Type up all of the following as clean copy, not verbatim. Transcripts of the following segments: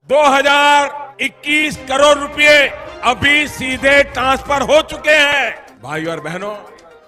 2021 करोड़ रुपए अभी सीधे ट्रांसफर हो चुके हैं भाई और बहनों।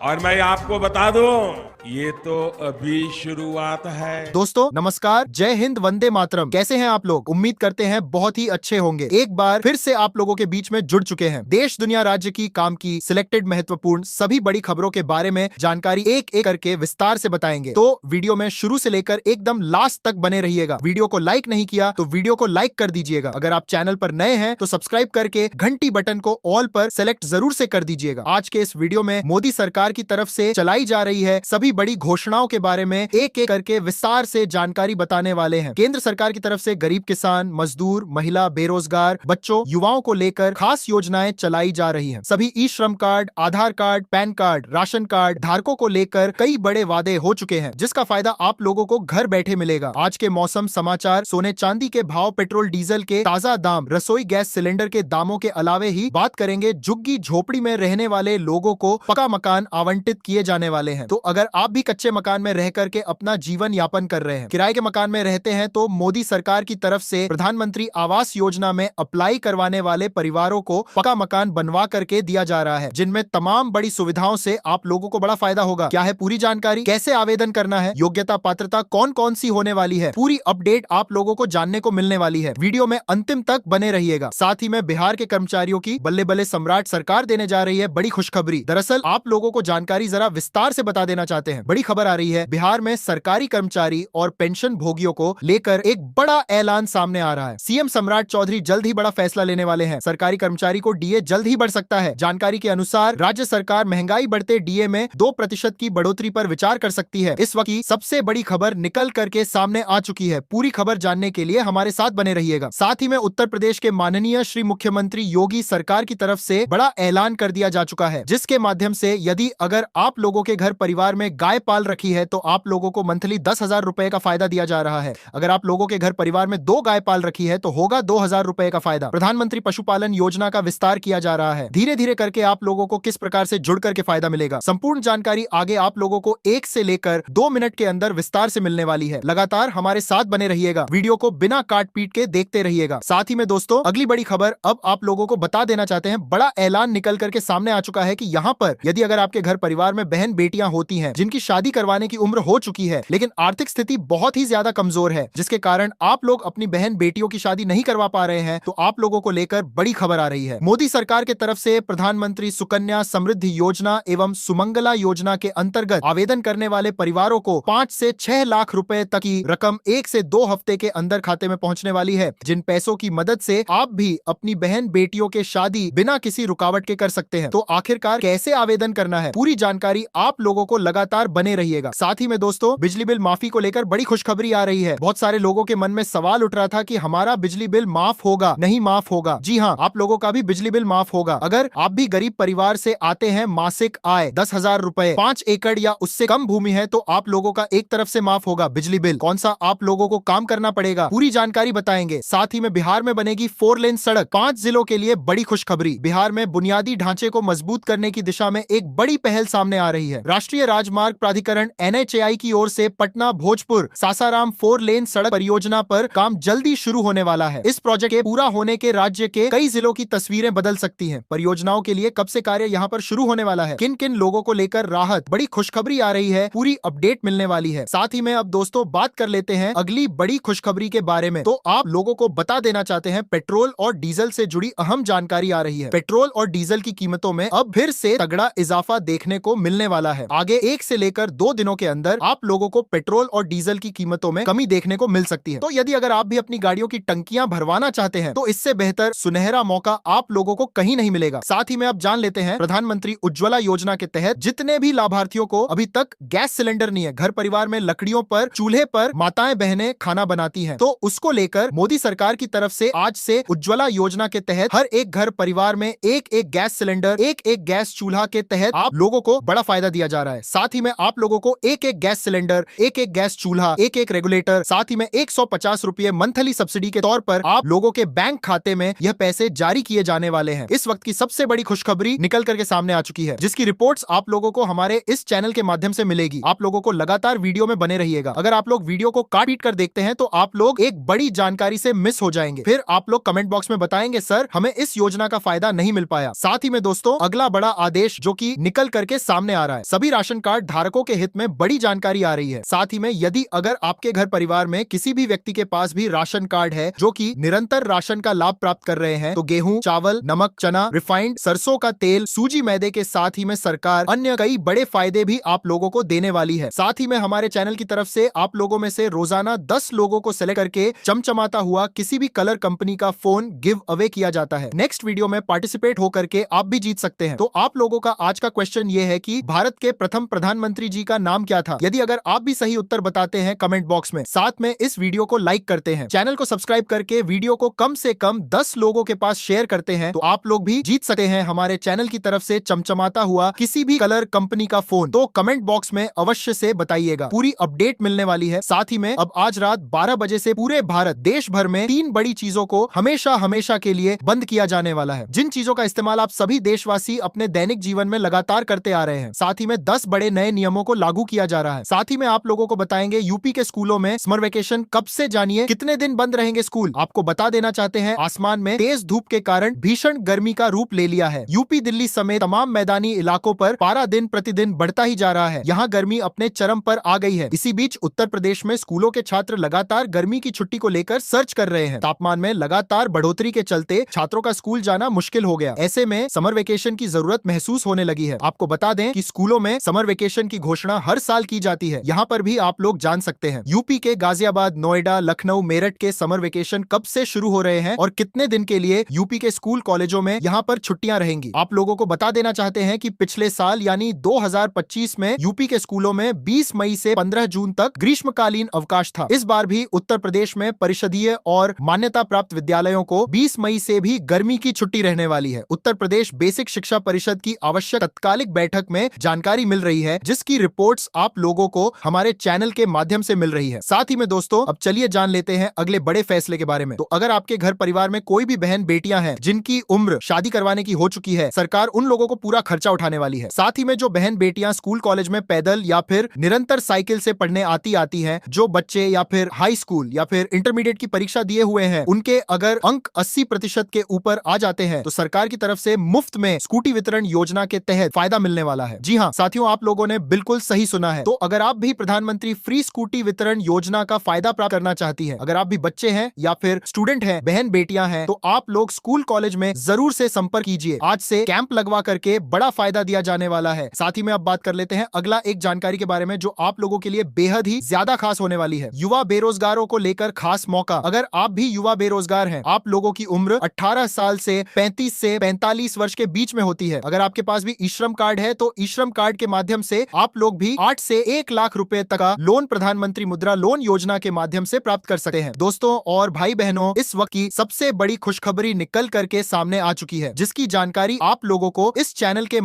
और मैं आपको बता दूं, ये तो अभी शुरुआत है। दोस्तों नमस्कार, जय हिंद, वंदे मातरम। कैसे हैं आप लोग? उम्मीद करते हैं बहुत ही अच्छे होंगे। एक बार फिर से आप लोगों के बीच में जुड़ चुके हैं। देश दुनिया राज्य की काम की सिलेक्टेड महत्वपूर्ण सभी बड़ी खबरों के बारे में जानकारी एक एक करके विस्तार से बताएंगे। तो वीडियो में शुरू से लेकर एकदम लास्ट तक बने रहिएगा। वीडियो को लाइक नहीं किया तो वीडियो को लाइक कर दीजिएगा। अगर आप चैनल पर नए हैं तो सब्सक्राइब करके घंटी बटन को ऑल पर सेलेक्ट जरूर से कर दीजिएगा। आज के इस वीडियो में मोदी सरकार की तरफ से चलाई जा रही है सभी बड़ी घोषणाओं के बारे में एक एक करके विस्तार से जानकारी बताने वाले हैं। केंद्र सरकार की तरफ से गरीब किसान, मजदूर, महिला, बेरोजगार, बच्चों, युवाओं को लेकर खास योजनाएं चलाई जा रही हैं। सभी ई श्रम card, Aadhaar card, PAN card, ration card धारकों को लेकर कई बड़े वादे हो चुके हैं, जिसका फायदा आप लोगों को घर बैठे मिलेगा। आज के मौसम समाचार, सोने चांदी के भाव, पेट्रोल डीजल के ताजा दाम, रसोई गैस सिलेंडर के दामों के अलावे ही बात करेंगे झुग्गी झोपड़ी में रहने वाले लोगों को पक्का मकान आवंटित किए जाने वाले हैं। तो अगर आप भी कच्चे मकान में रह करके अपना जीवन यापन कर रहे हैं, किराए के मकान में रहते हैं, तो मोदी सरकार की तरफ से प्रधानमंत्री आवास योजना में अप्लाई करवाने वाले परिवारों को पक्का मकान बनवा करके दिया जा रहा है, जिनमें तमाम बड़ी सुविधाओं से आप लोगों को बड़ा फायदा होगा। क्या है पूरी जानकारी, कैसे आवेदन करना है, योग्यता पात्रता कौन कौन सी होने वाली है, पूरी अपडेट आप लोगों को जानने को मिलने वाली है। वीडियो में अंतिम तक बने रहिएगा। साथ ही में बिहार के कर्मचारियों की बल्ले बल्ले सम्राट सरकार देने जा रही है बड़ी खुशखबरी। दरअसल आप लोगों को जानकारी जरा विस्तार से बता देना चाहते हैं। बड़ी खबर आ रही है, बिहार में सरकारी कर्मचारी और पेंशन भोगियों को लेकर एक बड़ा ऐलान सामने आ रहा है। सीएम सम्राट चौधरी जल्द ही बड़ा फैसला लेने वाले हैं। सरकारी कर्मचारी को डीए जल्द ही बढ़ सकता है। जानकारी के अनुसार राज्य सरकार महंगाई बढ़ते डीए में 2% की बढ़ोतरी पर विचार कर सकती है। इस वक्त की सबसे बड़ी खबर निकल करके सामने आ चुकी है। पूरी खबर जानने के लिए हमारे साथ बने रहिएगा। साथ ही में उत्तर प्रदेश के माननीय श्री मुख्यमंत्री योगी सरकार की तरफ से बड़ा ऐलान कर दिया जा चुका है, जिसके माध्यम से यदि अगर आप लोगों के घर परिवार में गाय पाल रखी है तो आप लोगों को मंथली 10,000 रुपए का फायदा दिया जा रहा है। अगर आप लोगों के घर परिवार में 2 गाय पाल रखी है तो होगा 2,000 रुपए का फायदा। प्रधानमंत्री पशुपालन योजना का विस्तार किया जा रहा है। धीरे धीरे करके आप लोगों को किस प्रकार से जुड़ करके फायदा मिलेगा, संपूर्ण जानकारी आगे आप लोगों को 1 से लेकर 2 मिनट के अंदर विस्तार से मिलने वाली है। लगातार हमारे साथ बने रहिएगा, वीडियो को बिना काट पीट के देखते रहिएगा। साथ ही में दोस्तों अगली बड़ी खबर अब आप लोगों को बता देना चाहते हैं। बड़ा ऐलान निकल करके सामने आ चुका है कि यहाँ पर यदि अगर आपके घर परिवार में बहन बेटियां होती हैं जिनकी शादी करवाने की उम्र हो चुकी है, लेकिन आर्थिक स्थिति बहुत ही ज्यादा कमजोर है, जिसके कारण आप लोग अपनी बहन बेटियों की शादी नहीं करवा पा रहे हैं, तो आप लोगों को लेकर बड़ी खबर आ रही है। मोदी सरकार के तरफ से प्रधानमंत्री सुकन्या समृद्धि योजना एवं सुमंगला योजना के अंतर्गत आवेदन करने वाले परिवारों को 5 से 6 लाख रुपए तक की रकम 1 से 2 हफ्ते के अंदर खाते में पहुंचने वाली है, जिन पैसों की मदद से आप भी अपनी बहन बेटियों के शादी बिना किसी रुकावट के कर सकते हैं। तो आखिरकार कैसे आवेदन करना है, पूरी जानकारी आप लोगों को लगातार बने रहिएगा। साथ ही में दोस्तों बिजली बिल माफी को लेकर बड़ी खुशखबरी आ रही है। बहुत सारे लोगों के मन में सवाल उठ रहा था कि हमारा बिजली बिल माफ होगा, नहीं माफ होगा। जी हाँ, आप लोगों का भी बिजली बिल माफ होगा। अगर आप भी गरीब परिवार से आते हैं, मासिक आय 10,000 रुपए, 5 एकड़ या उससे कम भूमि है, तो आप लोगों का एक तरफ से माफ होगा बिजली बिल। कौन सा आप लोगों को काम करना पड़ेगा, पूरी जानकारी बताएंगे। साथ ही में बिहार में बनेगी 4 लेन सड़क। 5 जिलों के लिए बड़ी खुशखबरी। बिहार में बुनियादी ढांचे को मजबूत करने की दिशा में एक बड़ी पहल सामने आ रही है। राष्ट्रीय राजमार्ग प्राधिकरण NHAI की ओर से पटना भोजपुर सासाराम 4 लेन सड़क परियोजना पर काम जल्दी शुरू होने वाला है। इस प्रोजेक्ट के पूरा होने के राज्य के कई जिलों की तस्वीरें बदल सकती हैं। परियोजनाओं के लिए कब से कार्य यहाँ पर शुरू होने वाला है, किन किन लोगों को लेकर राहत, बड़ी खुशखबरी आ रही है, पूरी अपडेट मिलने वाली है। साथ ही में अब दोस्तों बात कर लेते हैं अगली बड़ी खुशखबरी के बारे में। तो आप लोगों को बता देना चाहते हैं, पेट्रोल और डीजल से जुड़ी अहम जानकारी आ रही है। पेट्रोल और डीजल की कीमतों में अब फिर से तगड़ा इजाफा देखने को मिलने वाला है। आगे 1 से लेकर 2 दिनों के अंदर आप लोगों को पेट्रोल और डीजल की कीमतों में कमी देखने को मिल सकती है। तो यदि अगर आप भी अपनी गाड़ियों की टंकियां भरवाना चाहते हैं तो इससे बेहतर सुनहरा मौका आप लोगों को कहीं नहीं मिलेगा। साथ ही में अब जान लेते हैं, प्रधानमंत्री उज्ज्वला योजना के तहत जितने भी लाभार्थियों को अभी तक गैस सिलेंडर नहीं है, घर परिवार में लकड़ियों पर, चूल्हे पर माताएं बहनें खाना बनाती हैं, तो उसको लेकर मोदी सरकार की तरफ से आज से उज्ज्वला योजना के तहत हर एक घर परिवार में एक एक गैस सिलेंडर, एक एक गैस चूल्हा के तहत आप लोगों को बड़ा फायदा दिया जा रहा है। साथ ही ही में आप लोगों को एक एक गैस सिलेंडर, एक एक गैस चूल्हा, एक एक रेगुलेटर, साथ ही में 150 रुपए मंथली सब्सिडी के तौर पर आप लोगों के बैंक खाते में यह पैसे जारी किए जाने वाले हैं। इस वक्त की सबसे बड़ी खुशखबरी निकल करके सामने आ चुकी है, जिसकी रिपोर्ट्स आप लोगों को हमारे इस चैनल के माध्यम से मिलेगी। आप लोगों को लगातार वीडियो में बने रहिएगा। अगर आप लोग वीडियो को काट पीट कर देखते हैं तो आप लोग एक बड़ी जानकारी से मिस हो जाएंगे। फिर आप लोग कमेंट बॉक्स में बताएंगे सर हमें इस योजना का फायदा नहीं मिल पाया। साथ ही में दोस्तों अगला बड़ा आदेश जो कि निकल करके सामने आ रहा है, सभी राशन कार्ड धारकों के हित में बड़ी जानकारी आ रही है। साथ ही में यदि अगर आपके घर परिवार में किसी भी व्यक्ति के पास भी राशन कार्ड है जो कि निरंतर राशन का लाभ प्राप्त कर रहे हैं, तो गेहूं, चावल, नमक, चना, रिफाइंड सरसों का तेल, सूजी, मैदे के साथ ही में सरकार अन्य कई बड़े फायदे भी आप लोगों को देने वाली है। साथ ही में हमारे चैनल की तरफ से आप लोगों में से रोजाना 10 लोगों को सेलेक्ट करके चमचमाता हुआ किसी भी कलर कंपनी का फोन गिव अवे किया जाता है। नेक्स्ट वीडियो में पार्टिसिपेट होकर के आप भी जीत सकते हैं। तो आप लोगों का आज का क्वेश्चन ये है कि भारत के प्रथम प्रधानमंत्री जी का नाम क्या था? यदि अगर आप भी सही उत्तर बताते हैं कमेंट बॉक्स में, साथ में इस वीडियो को लाइक करते हैं, चैनल को सब्सक्राइब करके वीडियो को कम से कम 10 लोगों के पास शेयर करते हैं, तो आप लोग भी जीत सकते हैं हमारे चैनल की तरफ से चमचमाता हुआ किसी भी कलर कंपनी का फोन। तो कमेंट बॉक्स में अवश्य से बताइएगा, पूरी अपडेट मिलने वाली है। साथ ही में अब आज रात 12 बजे से पूरे भारत देश भर में 3 बड़ी चीजों को हमेशा हमेशा के लिए बंद किया जाने वाला है, जिन चीजों का इस्तेमाल आप सभी देशवासी अपने दैनिक जीवन में लगातार करते आ रहे हैं। साथ ही में 10 बड़े नए नियमों को लागू किया जा रहा है। साथ ही में आप लोगों को बताएंगे यूपी के स्कूलों में समर वेकेशन कब से, जानिए कितने दिन बंद रहेंगे स्कूल। आपको बता देना चाहते हैं आसमान में तेज धूप के कारण भीषण गर्मी का रूप ले लिया है। यूपी, दिल्ली समेत तमाम मैदानी इलाकों पर पारा दिन प्रतिदिन बढ़ता ही जा रहा है। यहाँ गर्मी अपने चरम पर आ गई है। इसी बीच उत्तर प्रदेश में स्कूलों के छात्र लगातार गर्मी की छुट्टी को लेकर सर्च कर रहे हैं। तापमान में लगातार बढ़ोतरी के चलते छात्रों का स्कूल जाना मुश्किल हो गया। ऐसे में समर वेकेशन की जरूरत महसूस होने लगी है। आपको बता दें कि स्कूलों में समर वेकेशन की घोषणा हर साल की जाती है। यहाँ पर भी आप लोग जान सकते हैं यूपी के गाजियाबाद, नोएडा, लखनऊ, मेरठ के समर वेकेशन कब से शुरू हो रहे हैं और कितने दिन के लिए यूपी के स्कूल कॉलेजों में यहाँ पर छुट्टियां रहेंगी। आप लोगों को बता देना चाहते हैं कि पिछले साल यानी 2025 में यूपी के स्कूलों में 20 मई से 15 जून तक ग्रीष्मकालीन अवकाश था। इस बार भी उत्तर प्रदेश में परिषदीय और मान्यता प्राप्त विद्यालयों को 20 मई से भी गर्मी की छुट्टी रहने वाली है। उत्तर प्रदेश बेसिक शिक्षा परिषद की आवश्यक तत्कालिक बैठक में जानकारी मिल रही है, जिसकी रिपोर्ट्स आप लोगों को हमारे चैनल के माध्यम से मिल रही है। साथ ही में दोस्तों अब चलिए जान लेते हैं अगले बड़े फैसले के बारे में। तो अगर आपके घर परिवार में कोई भी बहन बेटियां हैं जिनकी उम्र शादी करवाने की हो चुकी है, सरकार उन लोगों को पूरा खर्चा उठाने वाली है। साथ ही में जो बहन बेटियां स्कूल कॉलेज में पैदल या फिर निरंतर साइकिल से पढ़ने आती हैं, जो बच्चे या फिर हाई स्कूल या फिर इंटरमीडिएट की परीक्षा दिए हुए हैं, उनके अगर अंक 80% के ऊपर आ जाते हैं तो सरकार की तरफ से मुफ्त में स्कूटी वितरण योजना के तहत फायदा मिलने वाला है। जी हाँ साथियों, आप लोगों ने बिल्कुल सही सुना है। तो अगर आप भी प्रधानमंत्री फ्री स्कूटी वितरण योजना का फायदा प्राप्त करना चाहती हैं, अगर आप भी बच्चे हैं या फिर स्टूडेंट हैं, बहन बेटियां हैं, तो आप लोग स्कूल कॉलेज में जरूर से संपर्क कीजिए। आज से कैंप लगवा करके बड़ा फायदा दिया जाने वाला है। साथ ही में अब बात कर लेते हैं अगला एक जानकारी के बारे में जो आप लोगों के लिए बेहद ही ज्यादा खास होने वाली है। युवा बेरोजगारों को लेकर खास मौका। अगर आप भी युवा बेरोजगार हैं, आप लोगों की उम्र 18 साल से 35 से 45 वर्ष के बीच में होती है, अगर आपके पास भी ई श्रम कार्ड है तो ई श्रम कार्ड के माध्यम से आप लोग भी 8 से 1 लाख रुपए तक का लोन प्रधानमंत्री मुद्रा लोन योजना के माध्यम से प्राप्त कर सकते हैं। दोस्तों और भाई बहनों, इस वक्त की सबसे बड़ी खुशखबरी निकल करके सामने आ चुकी है, जिसकी जानकारी आप लोगों को इस चैनल के